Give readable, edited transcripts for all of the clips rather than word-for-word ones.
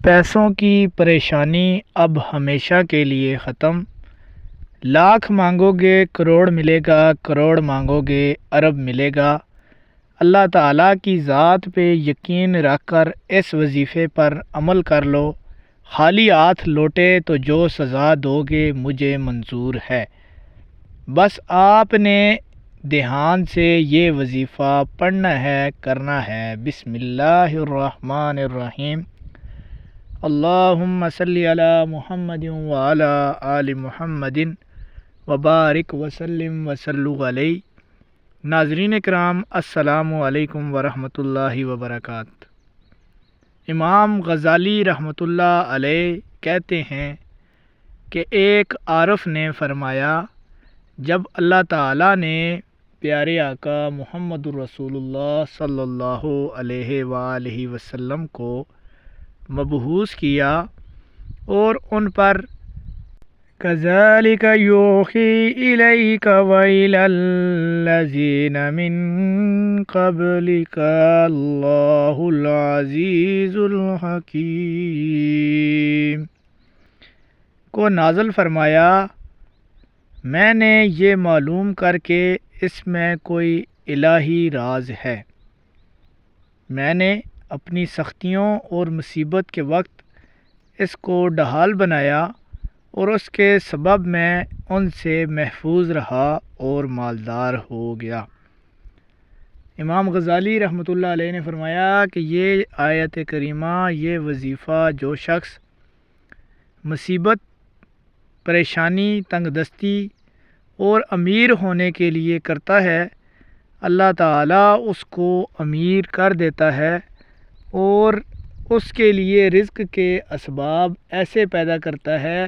پیسوں کی پریشانی اب ہمیشہ کے لیے ختم۔ لاکھ مانگو گے کروڑ ملے گا، کروڑ مانگو گے ارب ملے گا۔ اللہ تعالیٰ کی ذات پہ یقین رکھ کر اس وظیفے پر عمل کر لو۔ خالی ہاتھ لوٹے تو جو سزا دو گے مجھے منظور ہے۔ بس آپ نے دھیان سے یہ وظیفہ پڑھنا ہے، کرنا ہے۔ بسم اللہ الرحمن الرحیم۔ اللہم صلی علی محمد وعلی آل محمد وبارک وسلم وصلوا علیہ۔ ناظرین کرام، السلام علیکم ورحمۃ اللہ وبرکاتہ۔ امام غزالی رحمۃ اللہ علیہ کہتے ہیں کہ ایک عارف نے فرمایا، جب اللہ تعالیٰ نے پیارے آقا محمد الرسول اللہ صلی اللہ علیہ وآلہ وسلم کو مبعوث کیا اور ان پر كَذَلِكَ يُوحِي إِلَيْكَ وَإِلَى الَّذِينَ مِن قَبْلِكَ اللَّهُ الْعَزِيزُ الْحَكِيمُ کو نازل فرمایا، میں نے یہ معلوم کر کے اس میں کوئی الہی راز ہے۔ میں نے اپنی سختیوں اور مصیبت کے وقت اس کو ڈھال بنایا اور اس کے سبب میں ان سے محفوظ رہا اور مالدار ہو گیا۔ امام غزالی رحمۃ اللہ علیہ نے فرمایا کہ یہ آیت کریمہ، یہ وظیفہ جو شخص مصیبت، پریشانی، تنگ دستی اور امیر ہونے کے لیے کرتا ہے، اللہ تعالیٰ اس کو امیر کر دیتا ہے اور اس کے لیے رزق کے اسباب ایسے پیدا کرتا ہے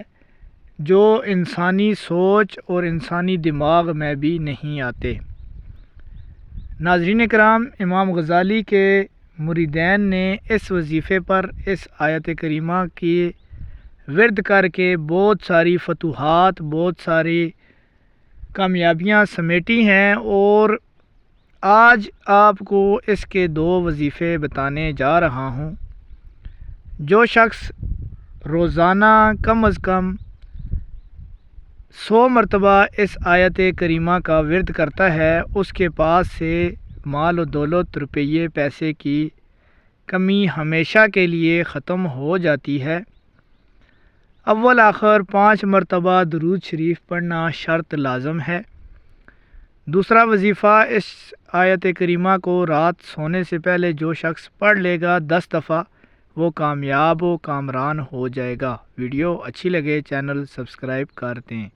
جو انسانی سوچ اور انسانی دماغ میں بھی نہیں آتے۔ ناظرین کرام، امام غزالی کے مریدین نے اس وظیفے پر اس آیت کریمہ کی ورد کر کے بہت ساری فتوحات، بہت ساری کامیابیاں سمیٹی ہیں، اور آج آپ کو اس کے دو وظیفے بتانے جا رہا ہوں۔ جو شخص روزانہ کم از کم 100 مرتبہ اس آیت کریمہ کا ورد کرتا ہے، اس کے پاس سے مال و دولت، روپیے پیسے کی کمی ہمیشہ کے لیے ختم ہو جاتی ہے۔ اول آخر 5 مرتبہ درود شریف پڑھنا شرط لازم ہے۔ دوسرا وظیفہ، اس آیت کریمہ کو رات سونے سے پہلے جو شخص پڑھ لے گا 10 دفعہ، وہ کامیاب و کامران ہو جائے گا۔ ویڈیو اچھی لگے چینل سبسکرائب کر دیں۔